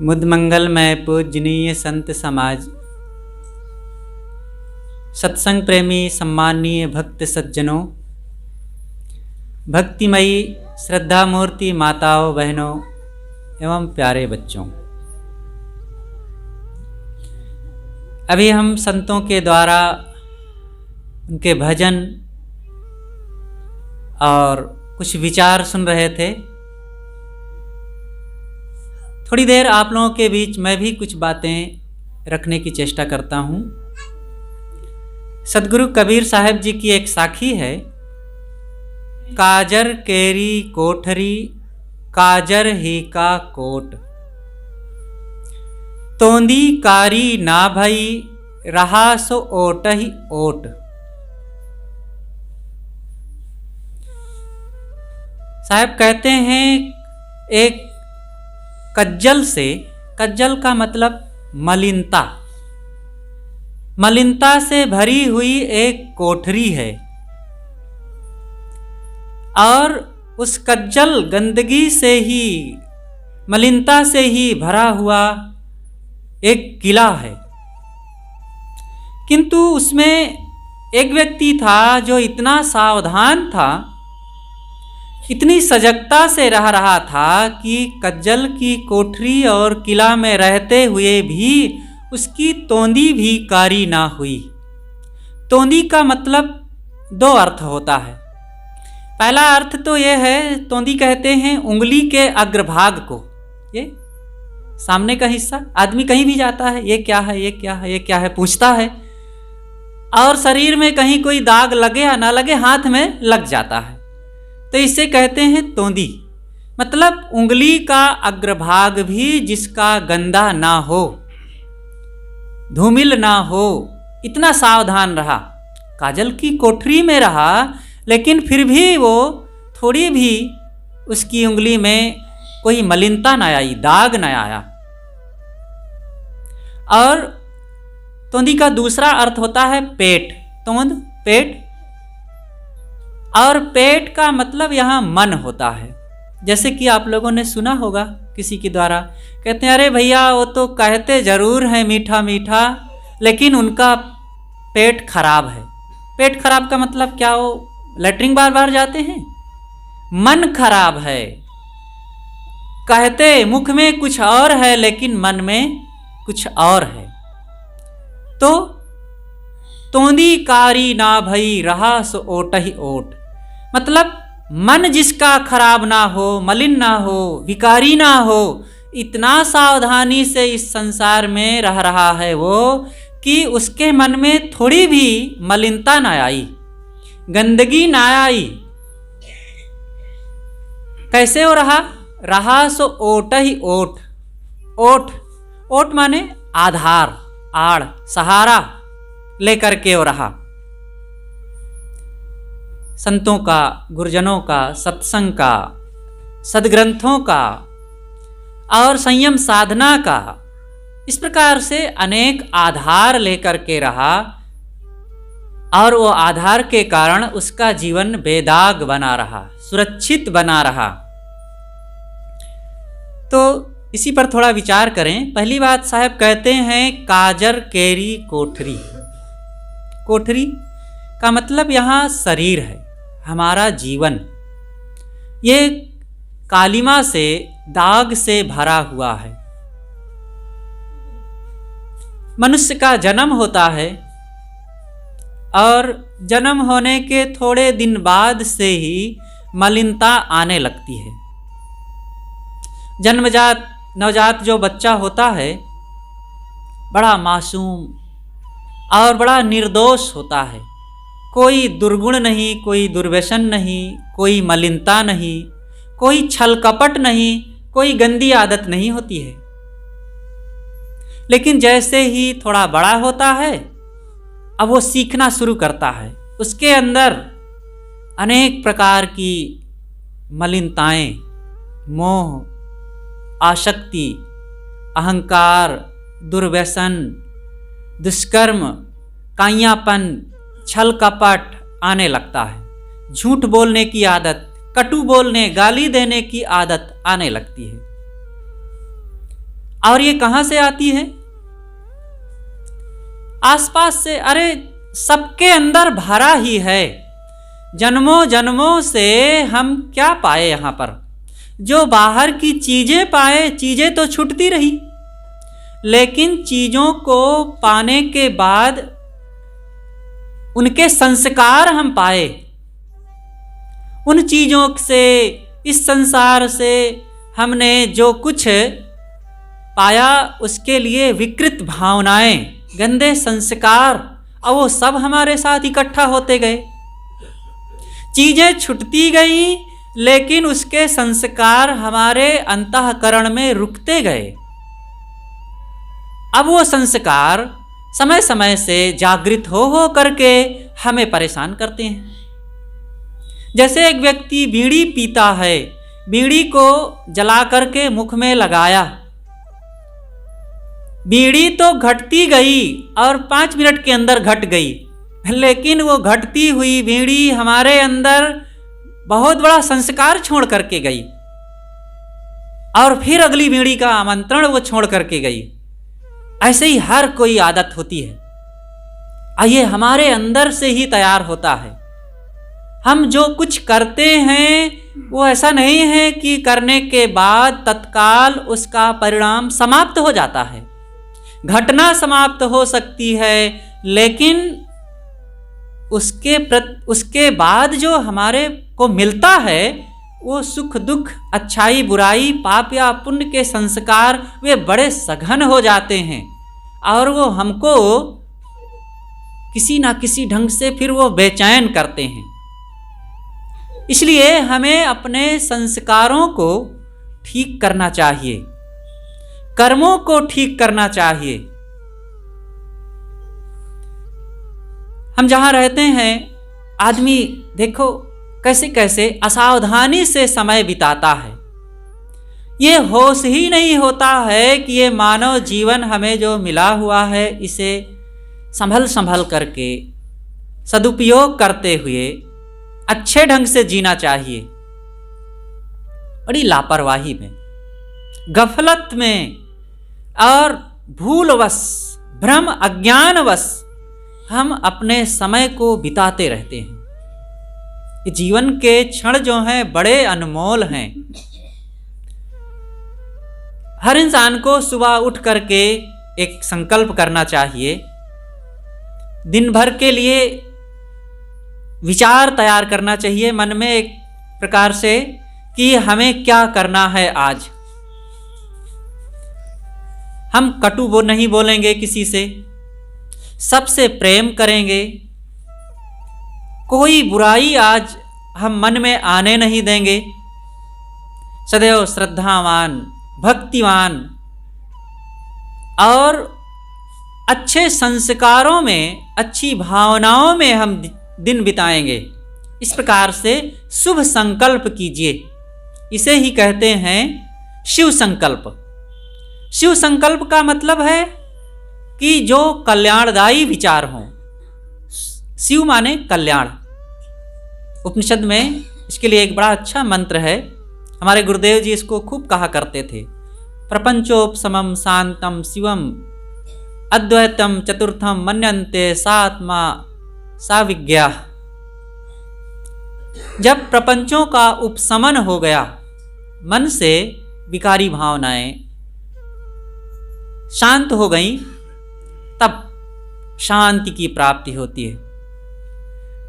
मुद मंगलमय पूजनीय संत समाज, सत्संग प्रेमी सम्माननीय भक्त सज्जनों, भक्तिमयी श्रद्धा मूर्ति माताओं बहनों एवं प्यारे बच्चों, अभी हम संतों के द्वारा उनके भजन और कुछ विचार सुन रहे थे। थोड़ी देर आप लोगों के बीच मैं भी कुछ बातें रखने की चेष्टा करता हूँ। सदगुरु कबीर साहब जी की एक साखी है, काजर केरी कोठरी काजर ही का कोट, तोंदी कारी ना भई रहा सो ओट ही ओट। साहब कहते हैं एक कज्जल से, कज्जल का मतलब मलिनता, मलिनता से भरी हुई एक कोठरी है और उस कज्जल गंदगी से ही, मलिनता से ही भरा हुआ एक किला है। किंतु उसमें एक व्यक्ति था जो इतना सावधान था, इतनी सजगता से रह रहा था कि कज्जल की कोठरी और किला में रहते हुए भी उसकी तोंदी भी कारी ना हुई। तोंदी का मतलब दो अर्थ होता है। पहला अर्थ तो यह है, तोंदी कहते हैं उंगली के अग्रभाग को, ये सामने का हिस्सा। आदमी कहीं भी जाता है, ये क्या है, ये क्या है, ये क्या है पूछता है, और शरीर में कहीं कोई दाग लगे या ना लगे हाथ में लग जाता है, तो इसे कहते हैं तोंदी। मतलब उंगली का अग्रभाग भी जिसका गंदा ना हो, धूमिल ना हो, इतना सावधान रहा। काजल की कोठरी में रहा, लेकिन फिर भी वो थोड़ी भी उसकी उंगली में कोई मलिनता न आई, दाग न आया। और तोंदी का दूसरा अर्थ होता है पेट, तोंद पेट, और पेट का मतलब यहाँ मन होता है। जैसे कि आप लोगों ने सुना होगा किसी के द्वारा, कहते हैं अरे भैया वो तो कहते जरूर हैं मीठा मीठा, लेकिन उनका पेट खराब है। पेट खराब का मतलब क्या, वो लैट्रिन बार बार जाते हैं। मन खराब है, कहते मुख में कुछ और है लेकिन मन में कुछ और है। तो तोंदी कारी ना भई रहा सो ओट ही ओट, मतलब मन जिसका खराब ना हो, मलिन ना हो, विकारी ना हो, इतना सावधानी से इस संसार में रह रहा है वो कि उसके मन में थोड़ी भी मलिनता ना आई, गंदगी ना आई। कैसे हो रहा सो ओट ही ओट। ओट, ओट माने आधार, आड़, सहारा लेकर के हो रहा। संतों का, गुरुजनों का, सत्संग का, सद्ग्रंथों का और संयम साधना का, इस प्रकार से अनेक आधार लेकर के रहा, और वो आधार के कारण उसका जीवन बेदाग बना रहा, सुरक्षित बना रहा। तो इसी पर थोड़ा विचार करें। पहली बात साहब कहते हैं काजर केरी कोठरी। कोठरी का मतलब यहाँ शरीर है, हमारा जीवन। ये कालिमा से, दाग से भरा हुआ है। मनुष्य का जन्म होता है और जन्म होने के थोड़े दिन बाद से ही मलिनता आने लगती है। जन्मजात नवजात जो बच्चा होता है बड़ा मासूम और बड़ा निर्दोष होता है। कोई दुर्गुण नहीं, कोई दुर्व्यसन नहीं, कोई मलिनता नहीं, कोई छल कपट नहीं, कोई गंदी आदत नहीं होती है। लेकिन जैसे ही थोड़ा बड़ा होता है, अब वो सीखना शुरू करता है। उसके अंदर अनेक प्रकार की मलिनताएं, मोह, आसक्ति, अहंकार, दुर्व्यसन, दुष्कर्म, काइयापन, छल कपट आने लगता है। झूठ बोलने की आदत, कटु बोलने, गाली देने की आदत आने लगती है। और ये कहां से आती है? आसपास से। अरे सबके अंदर भरा ही है। जन्मों जन्मों से हम क्या पाए यहाँ पर? जो बाहर की चीजें पाए, चीजें तो छूटती रही, लेकिन चीजों को पाने के बाद उनके संस्कार हम पाए। उन चीजों से, इस संसार से हमने जो कुछ पाया, उसके लिए विकृत भावनाएं, गंदे संस्कार, और वो सब हमारे साथ इकट्ठा होते गए। चीजें छुटती गई, लेकिन उसके संस्कार हमारे अंतःकरण में रुकते गए। अब वो संस्कार समय समय से जागृत हो करके हमें परेशान करते हैं। जैसे एक व्यक्ति बीड़ी पीता है, बीड़ी को जला करके मुख में लगाया, बीड़ी तो घटती गई और 5 मिनट के अंदर घट गई, लेकिन वो घटती हुई बीड़ी हमारे अंदर बहुत बड़ा संस्कार छोड़ करके गई, और फिर अगली बीड़ी का आमंत्रण वो छोड़ करके गई। ऐसे ही हर कोई आदत होती है। ये हमारे अंदर से ही तैयार होता है। हम जो कुछ करते हैं वो ऐसा नहीं है कि करने के बाद तत्काल उसका परिणाम समाप्त हो जाता है। घटना समाप्त हो सकती है, लेकिन उसके बाद जो हमारे को मिलता है वो सुख दुख, अच्छाई बुराई, पाप या पुण्य के संस्कार, वे बड़े सघन हो जाते हैं, और वो हमको किसी ना किसी ढंग से फिर वो बेचैन करते हैं। इसलिए हमें अपने संस्कारों को ठीक करना चाहिए, कर्मों को ठीक करना चाहिए। हम जहां रहते हैं, आदमी देखो कैसे कैसे असावधानी से समय बिताता है। ये होश ही नहीं होता है कि ये मानव जीवन हमें जो मिला हुआ है, इसे संभल संभल करके सदुपयोग करते हुए अच्छे ढंग से जीना चाहिए। बड़ी लापरवाही में, गफलत में और भूलवश, भ्रम अज्ञानवश हम अपने समय को बिताते रहते हैं। जीवन के क्षण जो हैं बड़े अनमोल हैं। हर इंसान को सुबह उठ करके एक संकल्प करना चाहिए, दिन भर के लिए विचार तैयार करना चाहिए मन में एक प्रकार से कि हमें क्या करना है आज। हम कटु नहीं बोलेंगे किसी से, सबसे प्रेम करेंगे, कोई बुराई आज हम मन में आने नहीं देंगे। सदैव श्रद्धावान, भक्तिवान और अच्छे संस्कारों में, अच्छी भावनाओं में हम दिन बिताएंगे। इस प्रकार से शुभ संकल्प कीजिए। इसे ही कहते हैं शिव संकल्प। शिव संकल्प का मतलब है कि जो कल्याणदायी विचार हों। शिव माने कल्याण। उपनिषद में इसके लिए एक बड़ा अच्छा मंत्र है। हमारे गुरुदेव जी इसको खूब कहा करते थे। प्रपंचोपशमं शांतम शिवम अद्वैतम चतुर्थम मन्यन्ते सात्मा साविज्ञा। जब प्रपंचों का उपशमन हो गया, मन से विकारी भावनाएं शांत हो गई, तब शांति की प्राप्ति होती है।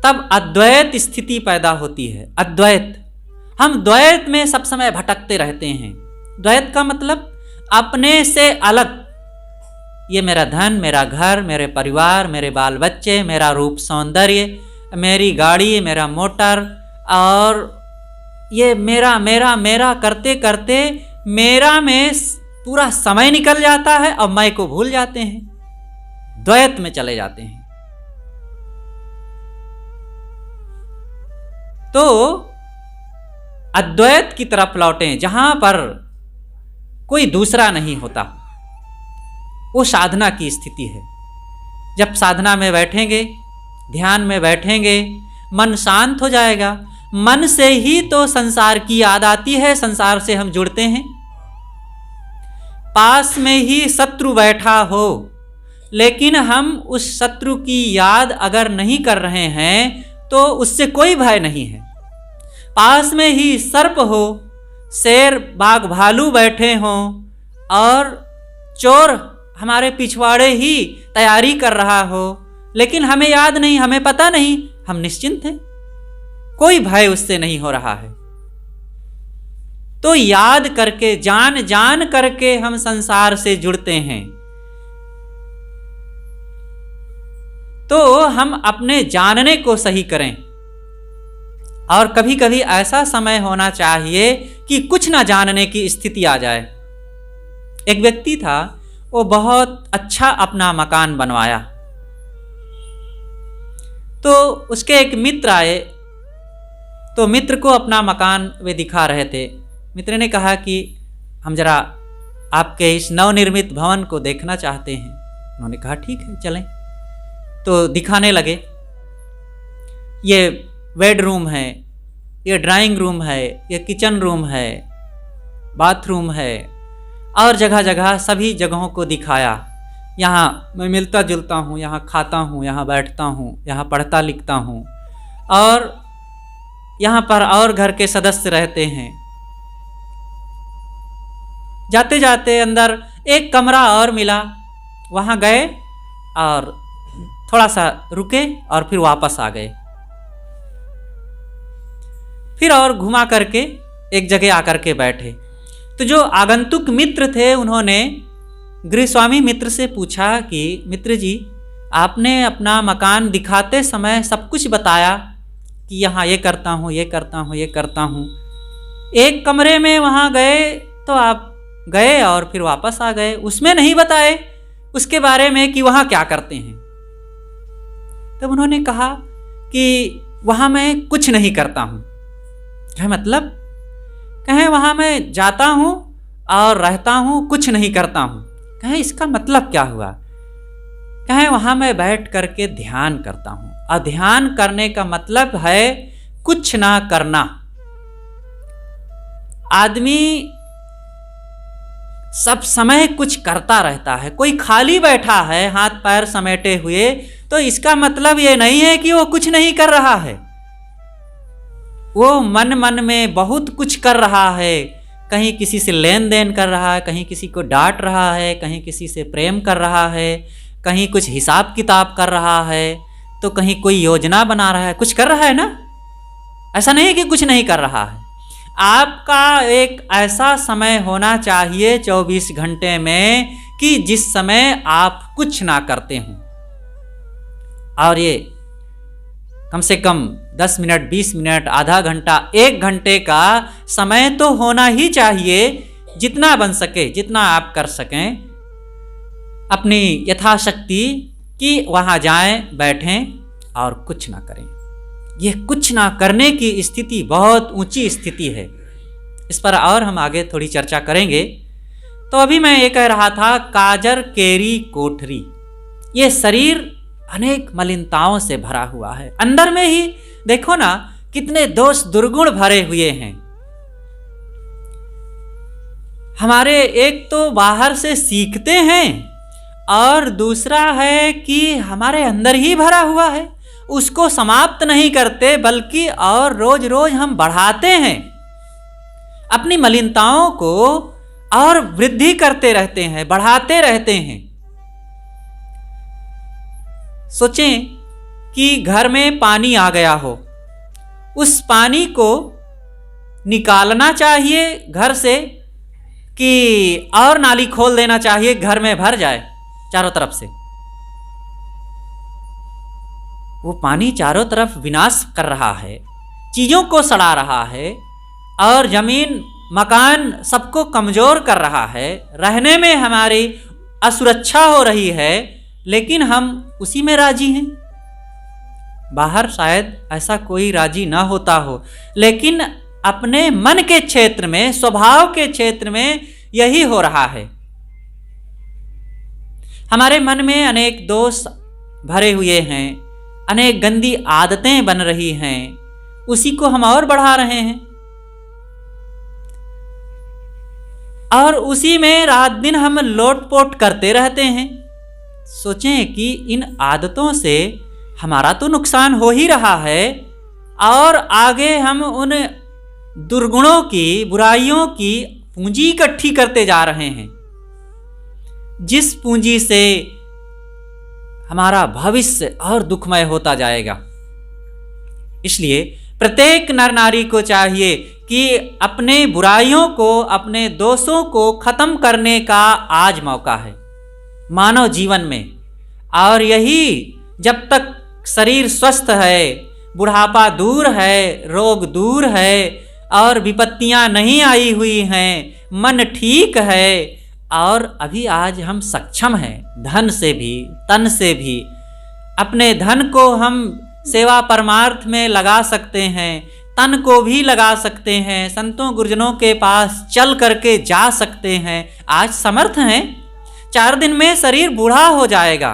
तब अद्वैत स्थिति पैदा होती है। अद्वैत, हम द्वैत में सब समय भटकते रहते हैं। द्वैत का मतलब अपने से अलग। ये मेरा धन, मेरा घर, मेरे परिवार, मेरे बाल बच्चे, मेरा रूप सौंदर्य, मेरी गाड़ी, मेरा मोटर, और ये मेरा मेरा मेरा करते करते मेरा में पूरा समय निकल जाता है और मैं को भूल जाते हैं, द्वैत में चले जाते हैं। तो अद्वैत की तरफ लौटें, जहां पर कोई दूसरा नहीं होता। वो साधना की स्थिति है। जब साधना में बैठेंगे, ध्यान में बैठेंगे, मन शांत हो जाएगा। मन से ही तो संसार की याद आती है, संसार से हम जुड़ते हैं। पास में ही शत्रु बैठा हो, लेकिन हम उस शत्रु की याद अगर नहीं कर रहे हैं तो उससे कोई भय नहीं है। पास में ही सर्प हो, शेर बाघ भालू बैठे हों और चोर हमारे पिछवाड़े ही तैयारी कर रहा हो, लेकिन हमें याद नहीं, हमें पता नहीं, हम निश्चिंत हैं, कोई भय उससे नहीं हो रहा है। तो याद करके, जान जान करके हम संसार से जुड़ते हैं। तो हम अपने जानने को सही करें। और कभी कभी ऐसा समय होना चाहिए कि कुछ ना जानने की स्थिति आ जाए। एक व्यक्ति था, वो बहुत अच्छा अपना मकान बनवाया। तो उसके एक मित्र आए, तो मित्र को अपना मकान वे दिखा रहे थे। मित्र ने कहा कि हम जरा आपके इस नवनिर्मित भवन को देखना चाहते हैं। उन्होंने कहा ठीक है चलें। तो दिखाने लगे, ये बेडरूम है, ये ड्राइंग रूम है, ये किचन रूम है, बाथरूम है, और जगह जगह सभी जगहों को दिखाया। यहाँ मैं मिलता जुलता हूँ, यहाँ खाता हूँ, यहाँ बैठता हूँ, यहाँ पढ़ता लिखता हूँ, और यहाँ पर और घर के सदस्य रहते हैं। जाते जाते अंदर एक कमरा और मिला, वहाँ गए और थोड़ा सा रुके और फिर वापस आ गए। फिर और घुमा करके एक जगह आकर के बैठे। तो जो आगंतुक मित्र थे, उन्होंने गृहस्वामी मित्र से पूछा कि मित्र जी, आपने अपना मकान दिखाते समय सब कुछ बताया कि यहाँ ये करता हूँ, ये करता हूँ, ये करता हूँ। एक कमरे में वहाँ गए तो आप गए और फिर वापस आ गए, उसमें नहीं बताए उसके बारे में कि वहाँ क्या करते हैं। तब उन्होंने कहा कि वहाँ मैं कुछ नहीं करता हूँ। क्या मतलब? कहें वहाँ मैं जाता हूँ और रहता हूँ, कुछ नहीं करता हूँ। कहें इसका मतलब क्या हुआ? कहें वहाँ मैं बैठ करके ध्यान करता हूँ, और ध्यान करने का मतलब है कुछ ना करना। आदमी सब समय कुछ करता रहता है। कोई खाली बैठा है हाथ पैर समेटे हुए, तो इसका मतलब ये नहीं है कि वो कुछ नहीं कर रहा है। वो मन मन में बहुत कुछ कर रहा है। कहीं किसी से लेन देन कर रहा है, कहीं किसी को डांट रहा है, कहीं किसी से प्रेम कर रहा है, कहीं कुछ हिसाब किताब कर रहा है, तो कहीं कोई योजना बना रहा है। कुछ कर रहा है ना, ऐसा नहीं है कि कुछ नहीं कर रहा है। आपका एक ऐसा समय होना चाहिए 24 घंटे में कि जिस समय आप कुछ ना करते हों। और ये कम से कम 10 मिनट, 20 मिनट, आधा घंटा, 1 घंटे का समय तो होना ही चाहिए। जितना बन सके, जितना आप कर सकें अपनी यथाशक्ति, कि वहाँ जाएं, बैठें और कुछ ना करें। ये कुछ ना करने की स्थिति बहुत ऊंची स्थिति है। इस पर और हम आगे थोड़ी चर्चा करेंगे। तो अभी मैं ये कह रहा था, काजर केरी कोठरी, ये शरीर अनेक मलिनताओं से भरा हुआ है। अंदर में ही देखो ना कितने दोष दुर्गुण भरे हुए हैं। हमारे एक तो बाहर से सीखते हैं, और दूसरा है कि हमारे अंदर ही भरा हुआ है, उसको समाप्त नहीं करते, बल्कि और रोज रोज हम बढ़ाते हैं। अपनी मलिनताओं को और वृद्धि करते रहते हैं, बढ़ाते रहते हैं। सोचें कि घर में पानी आ गया हो, उस पानी को निकालना चाहिए घर से, कि और नाली खोल देना चाहिए, घर में भर जाए चारों तरफ से। वो पानी चारों तरफ विनाश कर रहा है, चीज़ों को सड़ा रहा है, और ज़मीन मकान सबको कमज़ोर कर रहा है। रहने में हमारी असुरक्षा हो रही है, लेकिन हम उसी में राजी हैं। बाहर शायद ऐसा कोई राजी ना होता हो, लेकिन अपने मन के क्षेत्र में, स्वभाव के क्षेत्र में यही हो रहा है। हमारे मन में अनेक दोष भरे हुए हैं, अनेक गंदी आदतें बन रही हैं, उसी को हम और बढ़ा रहे हैं। और उसी में रात दिन हम लोटपोट करते रहते हैं। सोचें कि इन आदतों से हमारा तो नुकसान हो ही रहा है और आगे हम उन दुर्गुणों की, बुराइयों की पूंजी इकट्ठी करते जा रहे हैं, जिस पूंजी से हमारा भविष्य और दुखमय होता जाएगा। इसलिए प्रत्येक नर नारी को चाहिए कि अपने बुराइयों को, अपने दोषों को खत्म करने का आज मौका है मानव जीवन में। और यही जब तक शरीर स्वस्थ है, बुढ़ापा दूर है, रोग दूर है और विपत्तियां नहीं आई हुई हैं, मन ठीक है और अभी आज हम सक्षम हैं धन से भी, तन से भी। अपने धन को हम सेवा परमार्थ में लगा सकते हैं, तन को भी लगा सकते हैं, संतों गुरुजनों के पास चल करके जा सकते हैं। आज समर्थ हैं, 4 दिन में शरीर बूढ़ा हो जाएगा,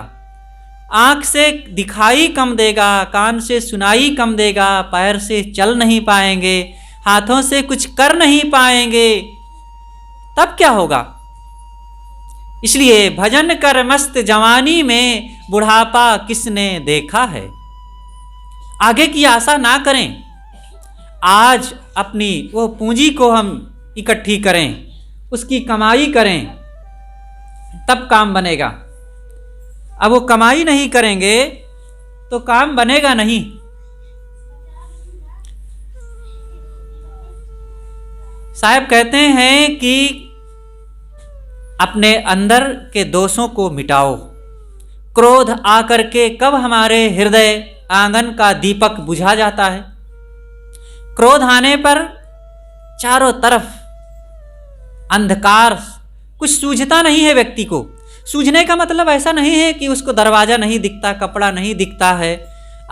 आँख से दिखाई कम देगा, कान से सुनाई कम देगा, पैर से चल नहीं पाएंगे, हाथों से कुछ कर नहीं पाएंगे, तब क्या होगा? इसलिए भजन कर मस्त जवानी में, बुढ़ापा किसने देखा है। आगे की आशा ना करें, आज अपनी वो पूंजी को हम इकट्ठी करें, उसकी कमाई करें, तब काम बनेगा। अब वो कमाई नहीं करेंगे तो काम बनेगा नहीं। साहब कहते हैं कि अपने अंदर के दोषों को मिटाओ। क्रोध आकर के कब हमारे हृदय आंगन का दीपक बुझा जाता है? क्रोध आने पर चारों तरफ अंधकार, कुछ सूझता नहीं है व्यक्ति को। सूझने का मतलब ऐसा नहीं है कि उसको दरवाजा नहीं दिखता, कपड़ा नहीं दिखता है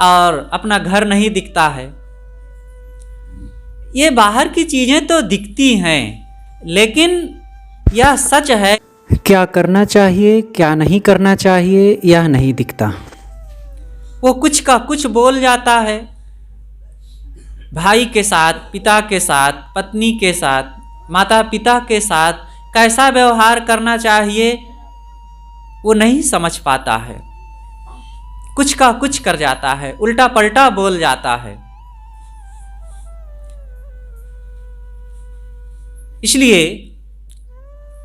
और अपना घर नहीं दिखता है। ये बाहर की चीजें तो दिखती हैं, लेकिन यह सच है क्या करना चाहिए, क्या नहीं करना चाहिए, यह नहीं दिखता। वो कुछ का कुछ बोल जाता है। भाई के साथ, पिता के साथ, पत्नी के साथ, माता पिता के साथ कैसा व्यवहार करना चाहिए वो नहीं समझ पाता है। कुछ का कुछ कर जाता है, उल्टा पलटा बोल जाता है। इसलिए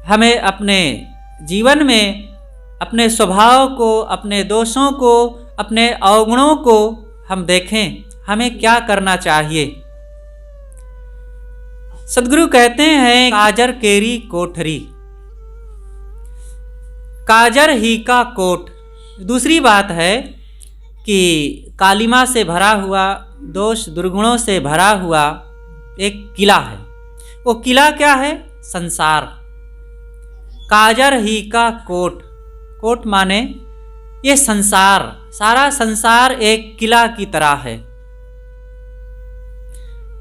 हमें अपने जीवन में अपने स्वभाव को, अपने दोषों को, अपने अवगुणों को हम देखें, हमें क्या करना चाहिए। सद्गुरु कहते हैं काजर केरी कोठरी, काजर ही का कोट। दूसरी बात है कि कालिमा से भरा हुआ, दोष दुर्गुणों से भरा हुआ एक किला है। वो किला क्या है? संसार। काजर ही का कोट, कोट माने ये संसार, सारा संसार एक किला की तरह है।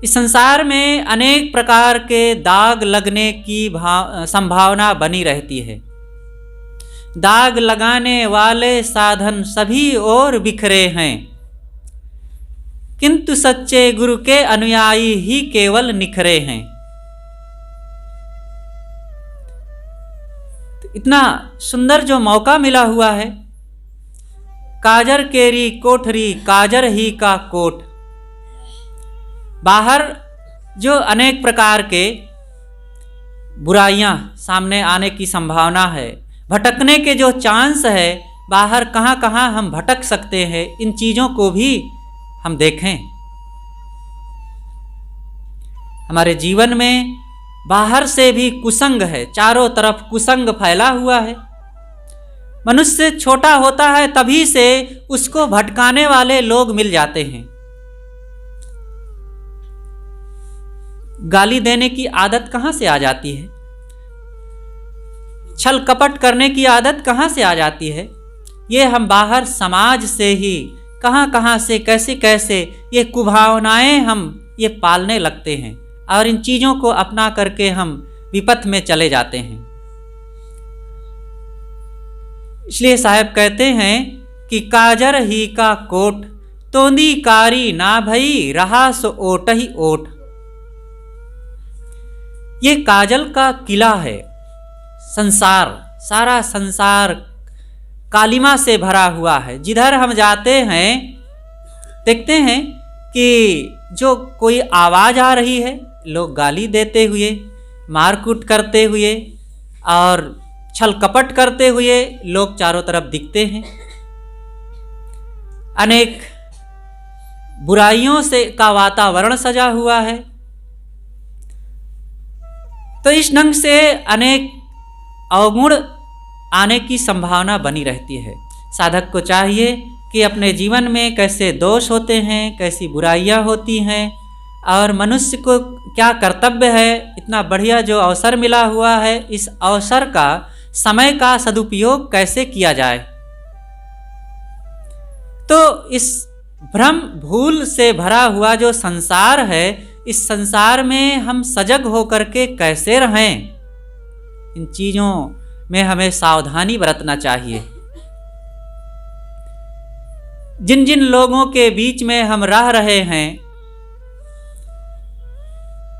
इस संसार में अनेक प्रकार के दाग लगने की संभावना बनी रहती है। दाग लगाने वाले साधन सभी ओर बिखरे हैं, किंतु सच्चे गुरु के अनुयायी ही केवल निखरे हैं। तो इतना सुंदर जो मौका मिला हुआ है, काजर केरी कोठरी, काजर ही का कोट। बाहर जो अनेक प्रकार के बुराइयां सामने आने की संभावना है, भटकने के जो चांस है, बाहर कहाँ कहाँ हम भटक सकते हैं, इन चीज़ों को भी हम देखें। हमारे जीवन में बाहर से भी कुसंग है, चारों तरफ कुसंग फैला हुआ है। मनुष्य छोटा होता है तभी से उसको भटकाने वाले लोग मिल जाते हैं। गाली देने की आदत कहाँ से आ जाती है? छल कपट करने की आदत कहाँ से आ जाती है? ये हम बाहर समाज से ही कहाँ कहाँ से, कैसे कैसे ये कुभावनाएं हम ये पालने लगते हैं और इन चीज़ों को अपना करके हम विपथ में चले जाते हैं। इसलिए साहब कहते हैं कि काजर ही का कोट, तोंदी कारी ना भई, रहा सो ओट ही ओट। ये काजल का किला है, संसार, सारा संसार कालिमा से भरा हुआ है। जिधर हम जाते हैं देखते हैं कि जो कोई आवाज़ आ रही है, लोग गाली देते हुए, मारकूट करते हुए और छल कपट करते हुए लोग चारों तरफ दिखते हैं। अनेक बुराइयों से का वातावरण सजा हुआ है। तो इस ढंग से अनेक अवगुण आने की संभावना बनी रहती है। साधक को चाहिए कि अपने जीवन में कैसे दोष होते हैं, कैसी बुराइयां होती हैं और मनुष्य को क्या कर्तव्य है। इतना बढ़िया जो अवसर मिला हुआ है, इस अवसर का, समय का सदुपयोग कैसे किया जाए। तो इस भ्रम भूल से भरा हुआ जो संसार है, इस संसार में हम सजग होकर के कैसे रहें, इन चीज़ों में हमें सावधानी बरतना चाहिए। जिन जिन लोगों के बीच में हम रह रहे हैं,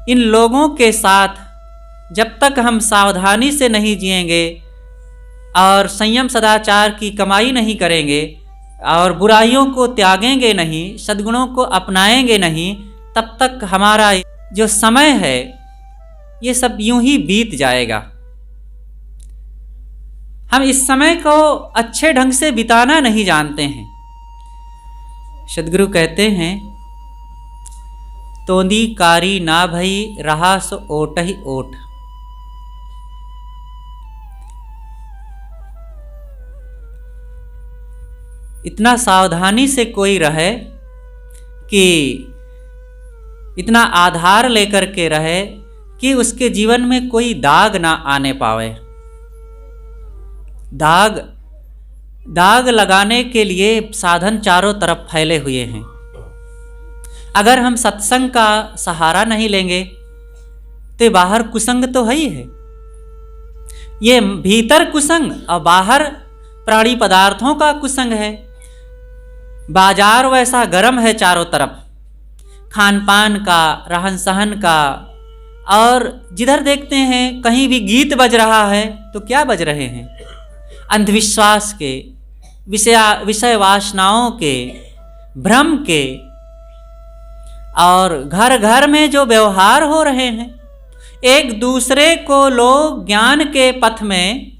इन लोगों के साथ जब तक हम सावधानी से नहीं जिएंगे और संयम सदाचार की कमाई नहीं करेंगे और बुराइयों को त्यागेंगे नहीं, सद्गुणों को अपनाएंगे नहीं, तब तक हमारा जो समय है ये सब यूं ही बीत जाएगा। हम इस समय को अच्छे ढंग से बिताना नहीं जानते हैं। सद्गुरु कहते हैं, तोंदी कारी ना भई रहा सो ओट ही ओट। इतना सावधानी से कोई रहे कि इतना आधार लेकर के रहे कि उसके जीवन में कोई दाग ना आने पावे। दाग लगाने के लिए साधन चारों तरफ फैले हुए हैं। अगर हम सत्संग का सहारा नहीं लेंगे तो बाहर कुसंग तो है ही है। ये भीतर कुसंग और बाहर प्राणी पदार्थों का कुसंग है। बाजार वैसा गर्म है चारों तरफ, खान पान का, रहन सहन का, और जिधर देखते हैं कहीं भी गीत बज रहा है तो क्या बज रहे हैं? अंधविश्वास के, विषय वासनाओं के, भ्रम के, और घर घर में जो व्यवहार हो रहे हैं, एक दूसरे को लोग ज्ञान के पथ में,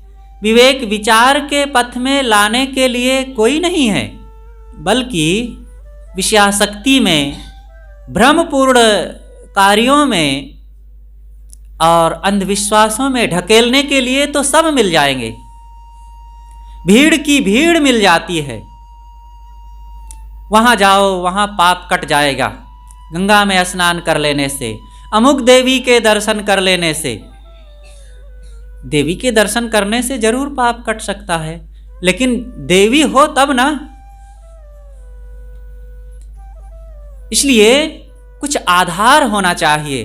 विवेक विचार के पथ में लाने के लिए कोई नहीं है, बल्कि विषयासक्ति में, भ्रमपूर्ण कार्यों में और अंधविश्वासों में ढकेलने के लिए तो सब मिल जाएंगे। भीड़ की भीड़ मिल जाती है। वहां जाओ, वहां पाप कट जाएगा, गंगा में स्नान कर लेने से, अमुक देवी के दर्शन कर लेने से। देवी के दर्शन करने से जरूर पाप कट सकता है, लेकिन देवी हो तब ना। इसलिए कुछ आधार होना चाहिए।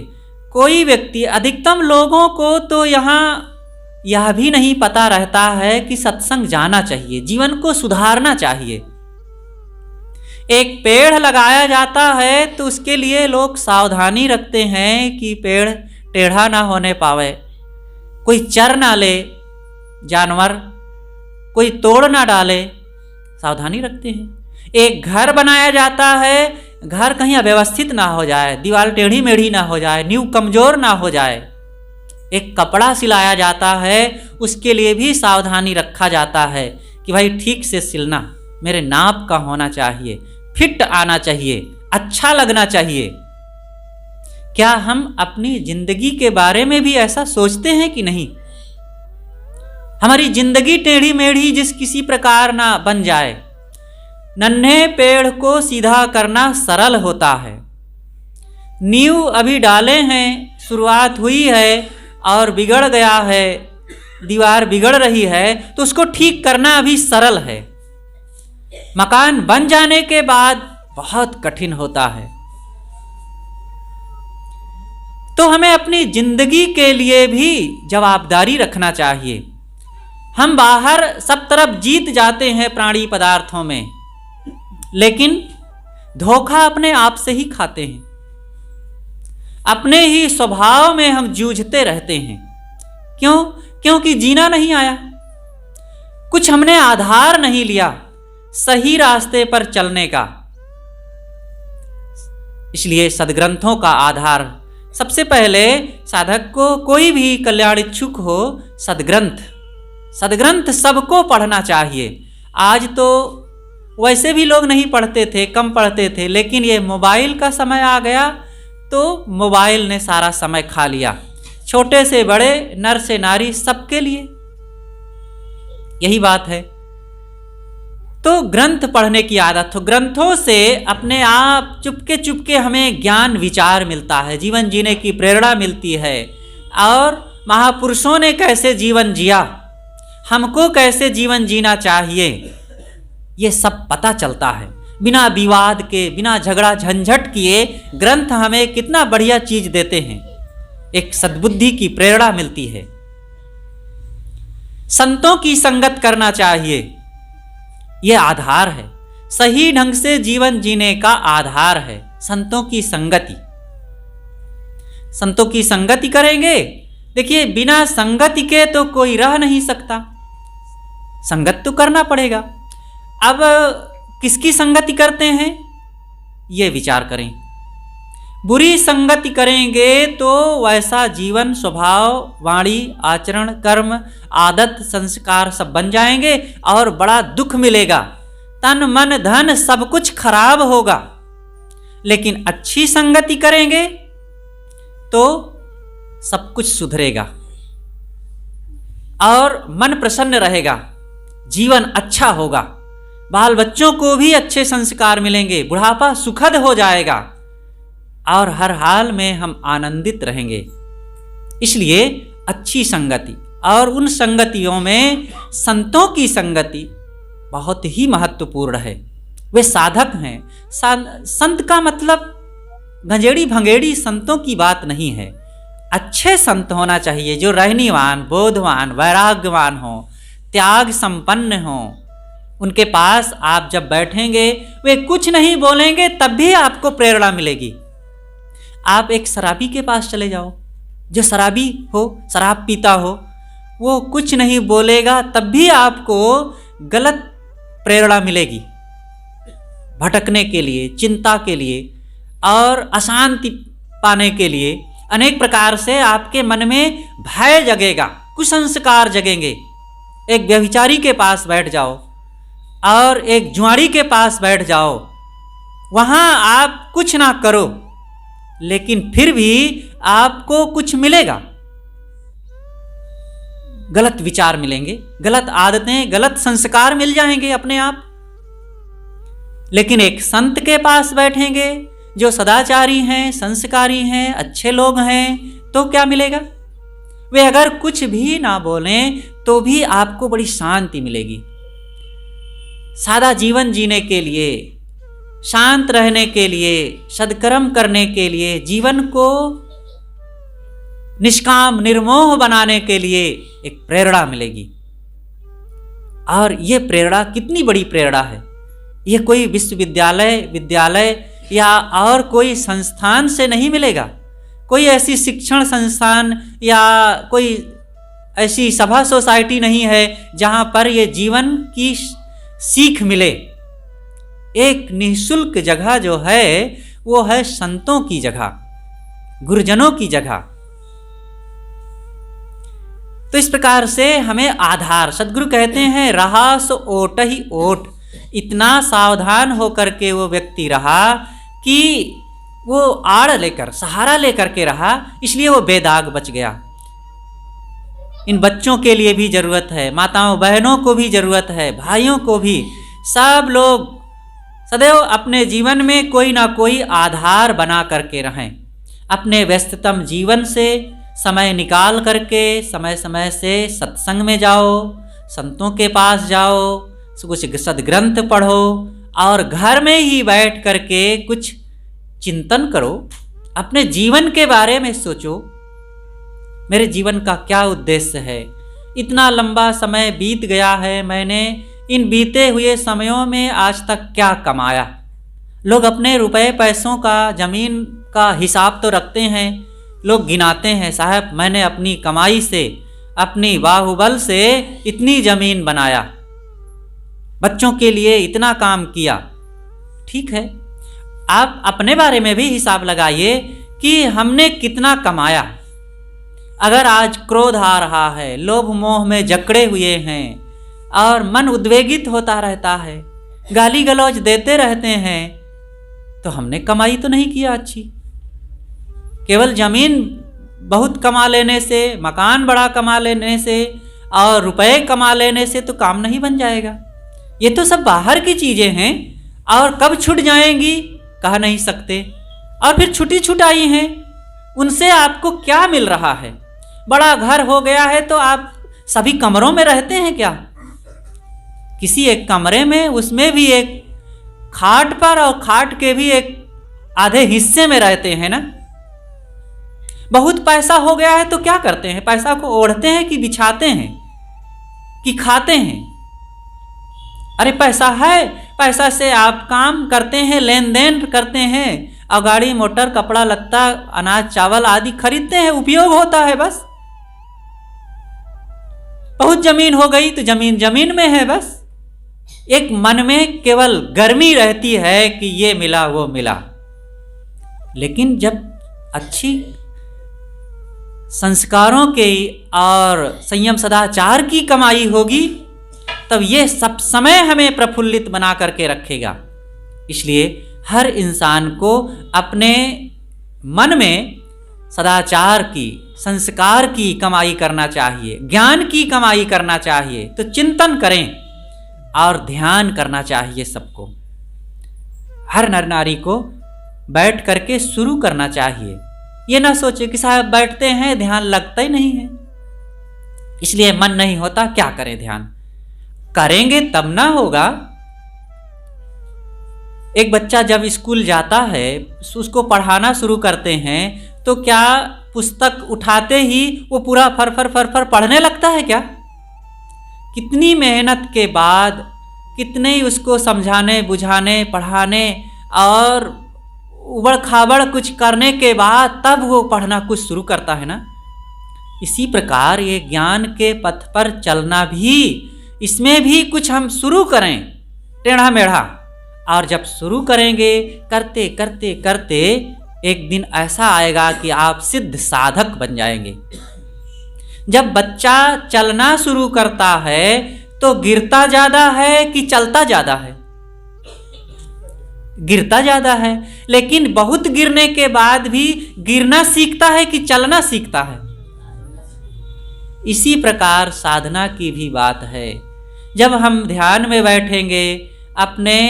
कोई व्यक्ति, अधिकतम लोगों को तो यहाँ यह भी नहीं पता रहता है कि सत्संग जाना चाहिए, जीवन को सुधारना चाहिए। एक पेड़ लगाया जाता है तो उसके लिए लोग सावधानी रखते हैं कि पेड़ टेढ़ा ना होने पावे, कोई चर ना ले जानवर, कोई तोड़ ना डाले, सावधानी रखते हैं। एक घर बनाया जाता है, घर कहीं अव्यवस्थित ना हो जाए, दीवार टेढ़ी मेढ़ी ना हो जाए, नींव कमजोर ना हो जाए। एक कपड़ा सिलाया जाता है, उसके लिए भी सावधानी रखा जाता है कि भाई ठीक से सिलना, मेरे नाप का होना चाहिए, फिट आना चाहिए, अच्छा लगना चाहिए। क्या हम अपनी जिंदगी के बारे में भी ऐसा सोचते हैं कि नहीं? हमारी जिंदगी टेढ़ी मेढ़ी जिस किसी प्रकार ना बन जाए। नन्हे पेड़ को सीधा करना सरल होता है। नींव अभी डाले हैं, शुरुआत हुई है और बिगड़ गया है, दीवार बिगड़ रही है, तो उसको ठीक करना अभी सरल है। मकान बन जाने के बाद बहुत कठिन होता है। तो हमें अपनी जिंदगी के लिए भी जवाबदारी रखना चाहिए। हम बाहर सब तरफ जीत जाते हैं प्राणी पदार्थों में, लेकिन धोखा अपने आप से ही खाते हैं। अपने ही स्वभाव में हम जूझते रहते हैं। क्यों? क्योंकि जीना नहीं आया, कुछ हमने आधार नहीं लिया सही रास्ते पर चलने का। इसलिए सद्ग्रंथों का आधार सबसे पहले साधक को, कोई भी कल्याण इच्छुक हो, सद्ग्रंथ सबको पढ़ना चाहिए। आज तो वैसे भी लोग नहीं पढ़ते थे, कम पढ़ते थे, लेकिन ये मोबाइल का समय आ गया तो मोबाइल ने सारा समय खा लिया। छोटे से बड़े, नर से नारी, सबके लिए यही बात है। तो ग्रंथ पढ़ने की आदत हो, ग्रंथों से अपने आप चुपके चुपके हमें ज्ञान विचार मिलता है, जीवन जीने की प्रेरणा मिलती है। और महापुरुषों ने कैसे जीवन जिया, हमको कैसे जीवन जीना चाहिए, ये सब पता चलता है। बिना विवाद के, बिना झगड़ा झंझट किए ग्रंथ हमें कितना बढ़िया चीज देते हैं, एक सद्बुद्धि की प्रेरणा मिलती है। संतों की संगत करना चाहिए, यह आधार है, सही ढंग से जीवन जीने का आधार है संतों की संगति। संतों की संगति करेंगे, देखिए बिना संगति के तो कोई रह नहीं सकता, संगत तो करना पड़ेगा। अब किसकी संगति करते हैं ये विचार करें। बुरी संगति करेंगे तो वैसा जीवन, स्वभाव, वाणी, आचरण, कर्म, आदत, संस्कार सब बन जाएंगे और बड़ा दुख मिलेगा, तन मन धन सब कुछ खराब होगा। लेकिन अच्छी संगति करेंगे तो सब कुछ सुधरेगा और मन प्रसन्न रहेगा, जीवन अच्छा होगा, बाल बच्चों को भी अच्छे संस्कार मिलेंगे, बुढ़ापा सुखद हो जाएगा और हर हाल में हम आनंदित रहेंगे। इसलिए अच्छी संगति, और उन संगतियों में संतों की संगति बहुत ही महत्वपूर्ण है। वे साधक हैं। संत का मतलब गंजेड़ी भंगेड़ी संतों की बात नहीं है। अच्छे संत होना चाहिए जो रहनीवान, बोधवान, वैराग्यवान हो, त्याग संपन्न हो। उनके पास आप जब बैठेंगे वे कुछ नहीं बोलेंगे तब भी आपको प्रेरणा मिलेगी। आप एक शराबी के पास चले जाओ, जो शराबी हो, शराब पीता हो, वो कुछ नहीं बोलेगा तब भी आपको गलत प्रेरणा मिलेगी, भटकने के लिए, चिंता के लिए और अशांति पाने के लिए। अनेक प्रकार से आपके मन में भय जगेगा, कुसंस्कार जगेंगे। एक व्यभिचारी के पास बैठ जाओ और एक जुआरी के पास बैठ जाओ, वहां आप कुछ ना करो लेकिन फिर भी आपको कुछ मिलेगा, गलत विचार मिलेंगे, गलत आदतें, गलत संस्कार मिल जाएंगे अपने आप। लेकिन एक संत के पास बैठेंगे जो सदाचारी हैं, संस्कारी हैं, अच्छे लोग हैं, तो क्या मिलेगा? वे अगर कुछ भी ना बोलें तो भी आपको बड़ी शांति मिलेगी। सादा जीवन जीने के लिए, शांत रहने के लिए, सद्कर्म करने के लिए, जीवन को निष्काम निर्मोह बनाने के लिए एक प्रेरणा मिलेगी। और ये प्रेरणा कितनी बड़ी प्रेरणा है! ये कोई विद्यालय या और कोई संस्थान से नहीं मिलेगा। कोई ऐसी शिक्षण संस्थान या कोई ऐसी सभा सोसाइटी नहीं है जहाँ पर ये जीवन की सीख मिले। एक निःशुल्क जगह जो है वो है संतों की जगह, गुरुजनों की जगह। तो इस प्रकार से हमें आधार, सदगुरु कहते हैं रहा सो ओट ही ओट। इतना सावधान होकर के वो व्यक्ति रहा कि वो आड़ लेकर, सहारा लेकर के रहा, इसलिए वो बेदाग बच गया। इन बच्चों के लिए भी जरूरत है, माताओं बहनों को भी जरूरत है, भाइयों को भी। सब लोग सदैव अपने जीवन में कोई ना कोई आधार बना करके रहें। अपने व्यस्ततम जीवन से समय निकाल करके समय समय से सत्संग में जाओ, संतों के पास जाओ, कुछ सद्ग्रंथ पढ़ो और घर में ही बैठ करके कुछ चिंतन करो। अपने जीवन के बारे में सोचो, मेरे जीवन का क्या उद्देश्य है? इतना लंबा समय बीत गया है, मैंने इन बीते हुए समयों में आज तक क्या कमाया? लोग अपने रुपए पैसों का, जमीन का हिसाब तो रखते हैं, लोग गिनाते हैं, साहब मैंने अपनी कमाई से अपनी बाहुबल से इतनी जमीन बनाया, बच्चों के लिए इतना काम किया। ठीक है, आप अपने बारे में भी हिसाब लगाइए कि हमने कितना कमाया। अगर आज क्रोध आ रहा है, लोभ मोह में जकड़े हुए हैं और मन उद्वेगित होता रहता है, गाली गलौज देते रहते हैं, तो हमने कमाई तो नहीं किया अच्छी। केवल जमीन बहुत कमा लेने से, मकान बड़ा कमा लेने से और रुपए कमा लेने से तो काम नहीं बन जाएगा। ये तो सब बाहर की चीजें हैं और कब छूट जाएंगी कह नहीं सकते। और फिर छुटी छुटाई हैं, उनसे आपको क्या मिल रहा है? बड़ा घर हो गया है तो आप सभी कमरों में रहते हैं क्या? किसी एक कमरे में, उसमें भी एक खाट पर, और खाट के भी एक आधे हिस्से में रहते हैं ना। बहुत पैसा हो गया है तो क्या करते हैं? पैसा को ओढ़ते हैं कि बिछाते हैं कि खाते हैं? अरे पैसा है, पैसा से आप काम करते हैं, लेन देन करते हैं और गाड़ी मोटर कपड़ा लत्ता अनाज चावल आदि खरीदते हैं, उपयोग होता है बस। बहुत जमीन हो गई तो जमीन जमीन में है बस। एक मन में केवल गर्मी रहती है कि ये मिला वो मिला। लेकिन जब अच्छी संस्कारों के और संयम सदाचार की कमाई होगी तब ये सब समय हमें प्रफुल्लित बना करके रखेगा। इसलिए हर इंसान को अपने मन में सदाचार की, संस्कार की कमाई करना चाहिए, ज्ञान की कमाई करना चाहिए। तो चिंतन करें और ध्यान करना चाहिए सबको। हर नर नारी को बैठ करके शुरू करना चाहिए। ये ना सोचे कि साहब बैठते हैं ध्यान लगता ही नहीं है, इसलिए मन नहीं होता, क्या करें ध्यान। करेंगे तब ना होगा। एक बच्चा जब स्कूल जाता है, उसको पढ़ाना शुरू करते हैं तो क्या पुस्तक उठाते ही वो पूरा फर फर फर फर पढ़ने लगता है क्या? कितनी मेहनत के बाद, कितने उसको समझाने बुझाने पढ़ाने और उबड़ खाबड़ कुछ करने के बाद तब वो पढ़ना कुछ शुरू करता है ना। इसी प्रकार ये ज्ञान के पथ पर चलना भी, इसमें भी कुछ हम शुरू करें टेढ़ा मेढ़ा, और जब शुरू करेंगे करते करते करते एक दिन ऐसा आएगा कि आप सिद्ध साधक बन जाएंगे। जब बच्चा चलना शुरू करता है तो गिरता ज्यादा है कि चलता ज्यादा है? गिरता ज्यादा है, लेकिन बहुत गिरने के बाद भी गिरना सीखता है कि चलना सीखता है? इसी प्रकार साधना की भी बात है। जब हम ध्यान में बैठेंगे, अपने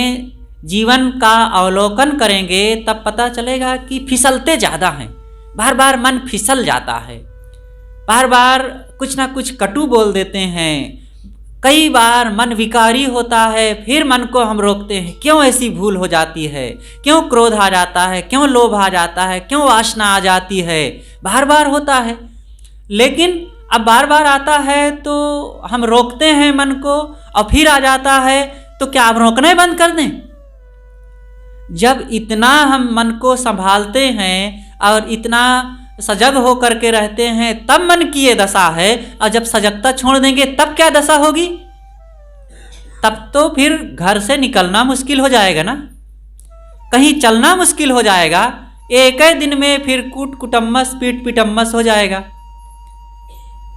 जीवन का अवलोकन करेंगे, तब पता चलेगा कि फिसलते ज़्यादा हैं। बार बार मन फिसल जाता है, बार बार कुछ ना कुछ कटु बोल देते हैं, कई बार मन विकारी होता है, फिर मन को हम रोकते हैं, क्यों ऐसी भूल हो जाती है, क्यों क्रोध आ जाता है, क्यों लोभ आ जाता है, क्यों वासना आ जाती है, बार बार होता है। लेकिन अब बार बार आता है तो हम रोकते हैं मन को, और फिर आ जाता है तो क्या अब रोकना ही बंद कर दें? जब इतना हम मन को संभालते हैं और इतना सजग हो करके रहते हैं तब मन की ये दशा है, और जब सजगता छोड़ देंगे तब क्या दशा होगी? तब तो फिर घर से निकलना मुश्किल हो जाएगा ना, कहीं चलना मुश्किल हो जाएगा। एक ही दिन में फिर कूट कुटम्मस पीट पिटम्मस हो जाएगा।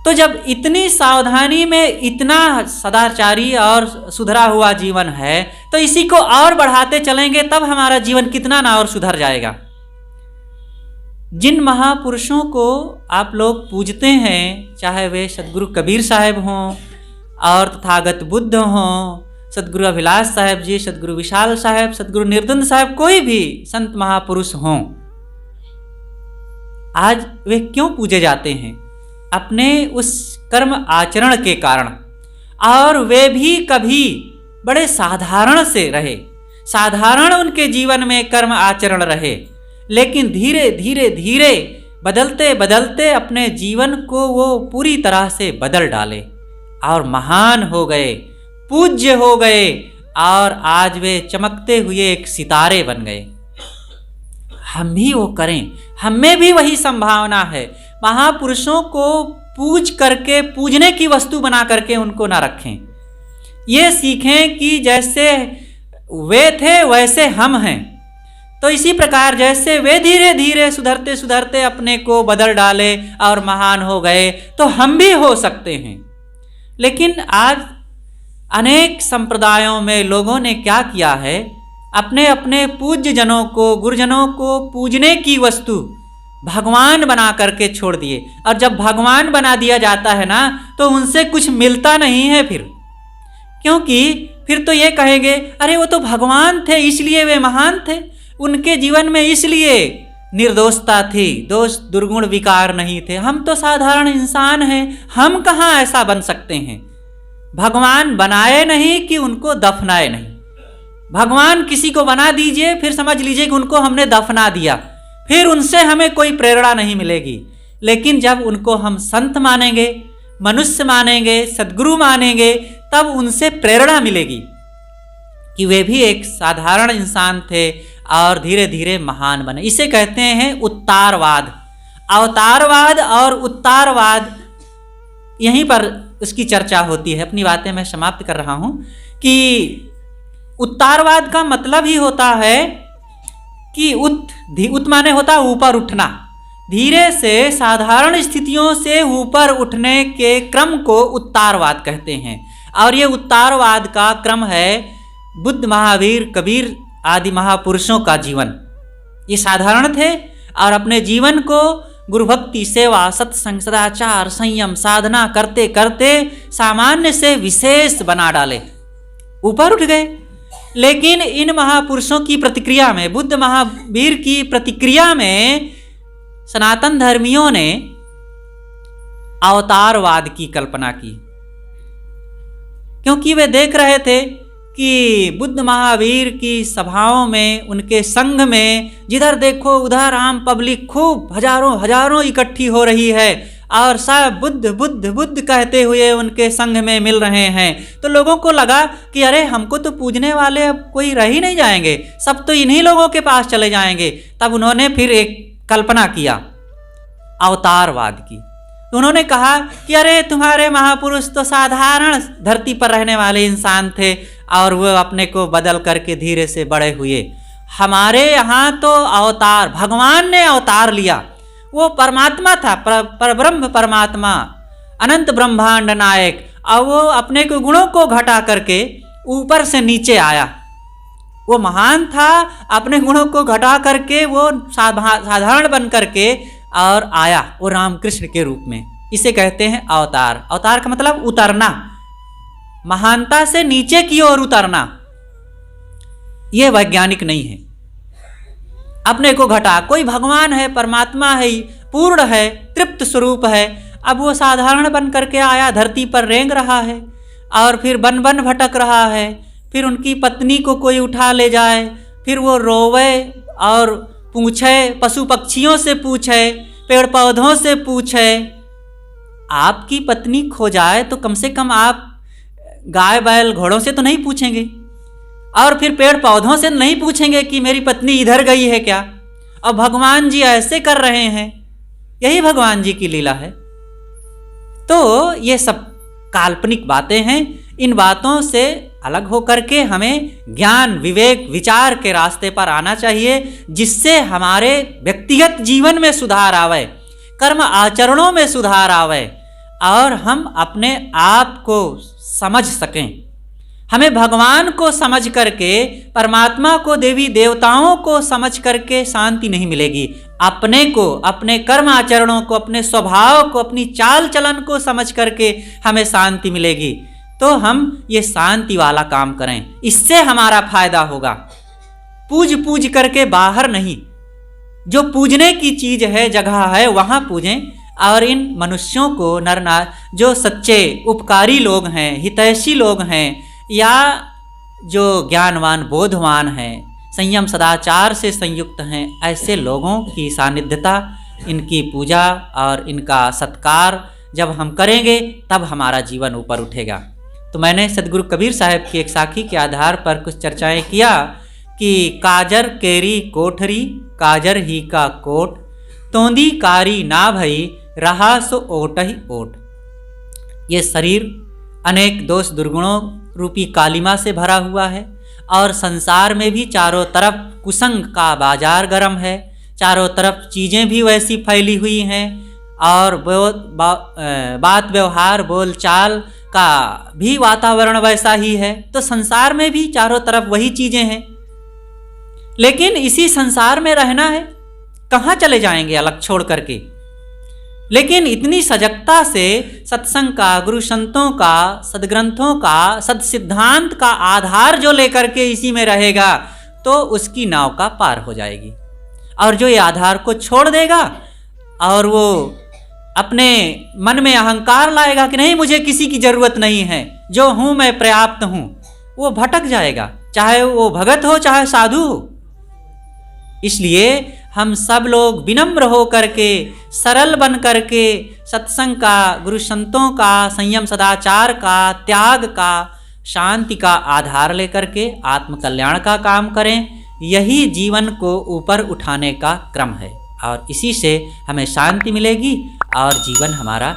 तो जब इतनी सावधानी में इतना सदाचारी और सुधरा हुआ जीवन है, तो इसी को और बढ़ाते चलेंगे तब हमारा जीवन कितना ना और सुधर जाएगा। जिन महापुरुषों को आप लोग पूजते हैं, चाहे वे सदगुरु कबीर साहब हों और तथागत बुद्ध हों, सदगुरु अभिलाष साहब जी, सदगुरु विशाल साहब, सदगुरु निर्दंद साहब, कोई भी संत महापुरुष हों, आज वे क्यों पूजे जाते हैं? अपने उस कर्म आचरण के कारण। और वे भी कभी बड़े साधारण से रहे, साधारण उनके जीवन में कर्म आचरण रहे, लेकिन धीरे धीरे धीरे बदलते बदलते अपने जीवन को वो पूरी तरह से बदल डाले और महान हो गए, पूज्य हो गए, और आज वे चमकते हुए एक सितारे बन गए। हम भी वो करें, हम में भी वही संभावना है। महापुरुषों को पूज करके पूजने की वस्तु बना करके उनको ना रखें। ये सीखें कि जैसे वे थे वैसे हम हैं। तो इसी प्रकार जैसे वे धीरे धीरे सुधरते सुधरते अपने को बदल डाले और महान हो गए, तो हम भी हो सकते हैं। लेकिन आज अनेक संप्रदायों में लोगों ने क्या किया है, अपने अपने पूज्य जनों को, गुरुजनों को पूजने की वस्तु भगवान बना करके छोड़ दिए। और जब भगवान बना दिया जाता है ना, तो उनसे कुछ मिलता नहीं है फिर, क्योंकि फिर तो ये कहेंगे अरे वो तो भगवान थे इसलिए वे महान थे, उनके जीवन में इसलिए निर्दोषता थी, दोष दुर्गुण विकार नहीं थे, हम तो साधारण इंसान हैं, हम कहाँ ऐसा बन सकते हैं। भगवान बनाए नहीं कि उनको दफनाए नहीं। भगवान किसी को बना दीजिए, फिर समझ लीजिए कि उनको हमने दफना दिया, फिर उनसे हमें कोई प्रेरणा नहीं मिलेगी। लेकिन जब उनको हम संत मानेंगे, मनुष्य मानेंगे, सद्गुरु मानेंगे, तब उनसे प्रेरणा मिलेगी कि वे भी एक साधारण इंसान थे और धीरे धीरे महान बने। इसे कहते हैं उत्तारवाद। अवतारवाद और उत्तारवाद, यहीं पर उसकी चर्चा होती है। अपनी बातें मैं समाप्त कर रहा हूं कि उत्तारवाद का मतलब ही होता है कि उत माने होता है ऊपर उठना, धीरे से साधारण स्थितियों से ऊपर उठने के क्रम को उत्तारवाद कहते हैं। और ये उत्तारवाद का क्रम है बुद्ध, महावीर, कबीर आदि महापुरुषों का जीवन। ये साधारण थे और अपने जीवन को गुरु भक्ति, सेवा, सत्संग, सदाचार, संयम, साधना करते करते सामान्य से विशेष बना डाले, ऊपर उठ गए। लेकिन इन महापुरुषों की प्रतिक्रिया में, बुद्ध महावीर की प्रतिक्रिया में सनातन धर्मियों ने अवतारवाद की कल्पना की, क्योंकि वे देख रहे थे कि बुद्ध महावीर की सभाओं में, उनके संघ में जिधर देखो उधर आम पब्लिक खूब हजारों हजारों इकट्ठी हो रही है और सब बुद्ध बुद्ध बुद्ध कहते हुए उनके संघ में मिल रहे हैं। तो लोगों को लगा कि अरे हमको तो पूजने वाले अब कोई रह ही नहीं जाएंगे, सब तो इन्हीं लोगों के पास चले जाएंगे। तब उन्होंने फिर एक कल्पना किया अवतारवाद की। तो उन्होंने कहा कि अरे तुम्हारे महापुरुष तो साधारण धरती पर रहने वाले इंसान थे और वो अपने को बदल करके धीरे से बड़े हुए। हमारे यहाँ तो अवतार, भगवान ने अवतार लिया, वो परमात्मा था, परब्रह्म परमात्मा, अनंत ब्रह्मांड नायक, और वो अपने को गुणों को घटा करके ऊपर से नीचे आया। वो महान था, अपने गुणों को घटा करके वो साधारण बन करके और आया, वो रामकृष्ण के रूप में। इसे कहते हैं अवतार। अवतार का मतलब उतरना, महानता से नीचे की ओर उतरना। यह वैज्ञानिक नहीं है। अपने को घटा, कोई भगवान है, परमात्मा है, पूर्ण है, तृप्त स्वरूप है, अब वो साधारण बन करके आया, धरती पर रेंग रहा है और फिर बन बन भटक रहा है। फिर उनकी पत्नी को कोई उठा ले जाए, फिर वो रोवे और पूछे, पशु पक्षियों से पूछे, पेड़ पौधों से पूछे। आपकी पत्नी खो जाए तो कम से कम आप गाय बैल घोड़ों से तो नहीं पूछेंगे, और फिर पेड़ पौधों से नहीं पूछेंगे कि मेरी पत्नी इधर गई है क्या। और भगवान जी ऐसे कर रहे हैं, यही भगवान जी की लीला है। तो ये सब काल्पनिक बातें हैं। इन बातों से अलग होकर के हमें ज्ञान, विवेक, विचार के रास्ते पर आना चाहिए, जिससे हमारे व्यक्तिगत जीवन में सुधार आवे, कर्म आचरणों में सुधार आवे और हम अपने आप को समझ सकें। हमें भगवान को समझ करके, परमात्मा को, देवी देवताओं को समझ करके शांति नहीं मिलेगी। अपने को, अपने कर्म आचरणों को, अपने स्वभाव को, अपनी चाल चलन को समझ करके हमें शांति मिलेगी। तो हम ये शांति वाला काम करें, इससे हमारा फायदा होगा। पूज पूज करके बाहर नहीं, जो पूजने की चीज है, जगह है, वहां पूजें। और इन मनुष्यों को, नर नार, जो सच्चे उपकारी लोग हैं, हितैषी लोग हैं, या जो ज्ञानवान बोधवान हैं, संयम सदाचार से संयुक्त हैं, ऐसे लोगों की सानिध्यता, इनकी पूजा और इनका सत्कार जब हम करेंगे तब हमारा जीवन ऊपर उठेगा। तो मैंने सदगुरु कबीर साहब की एक साखी के आधार पर कुछ चर्चाएं किया कि काजर केरी कोठरी, काजर ही का कोट, तोंदी कारी ना भई, रहा सो ओट ही ओट। ये शरीर अनेक दोष दुर्गुणों रूपी कालिमा से भरा हुआ है और संसार में भी चारों तरफ कुसंग का बाजार गर्म है, चारों तरफ चीज़ें भी वैसी फैली हुई हैं और बात व्यवहार बोल चाल का भी वातावरण वैसा ही है। तो संसार में भी चारों तरफ वही चीज़ें हैं, लेकिन इसी संसार में रहना है, कहाँ चले जाएंगे अलग छोड़ करके। लेकिन इतनी सजगता से सत्संग का, गुरु संतों का, सदग्रंथों का, सद सिद्धांत का आधार जो लेकर के इसी में रहेगा तो उसकी नाव का पार हो जाएगी। और जो ये आधार को छोड़ देगा और वो अपने मन में अहंकार लाएगा कि नहीं मुझे किसी की जरूरत नहीं है, जो हूँ मैं पर्याप्त हूँ, वो भटक जाएगा, चाहे वो भगत हो चाहे साधु हो। इसलिए हम सब लोग विनम्र हो करके, सरल बन करके सत्संग का, गुरु संतों का, संयम सदाचार का, त्याग का, शांति का आधार लेकर के आत्म कल्याण का काम करें। यही जीवन को ऊपर उठाने का क्रम है और इसी से हमें शांति मिलेगी और जीवन हमारा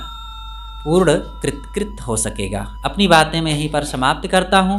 पूर्ण कृत हो सकेगा। अपनी बातें मैं यहीं पर समाप्त करता हूँ।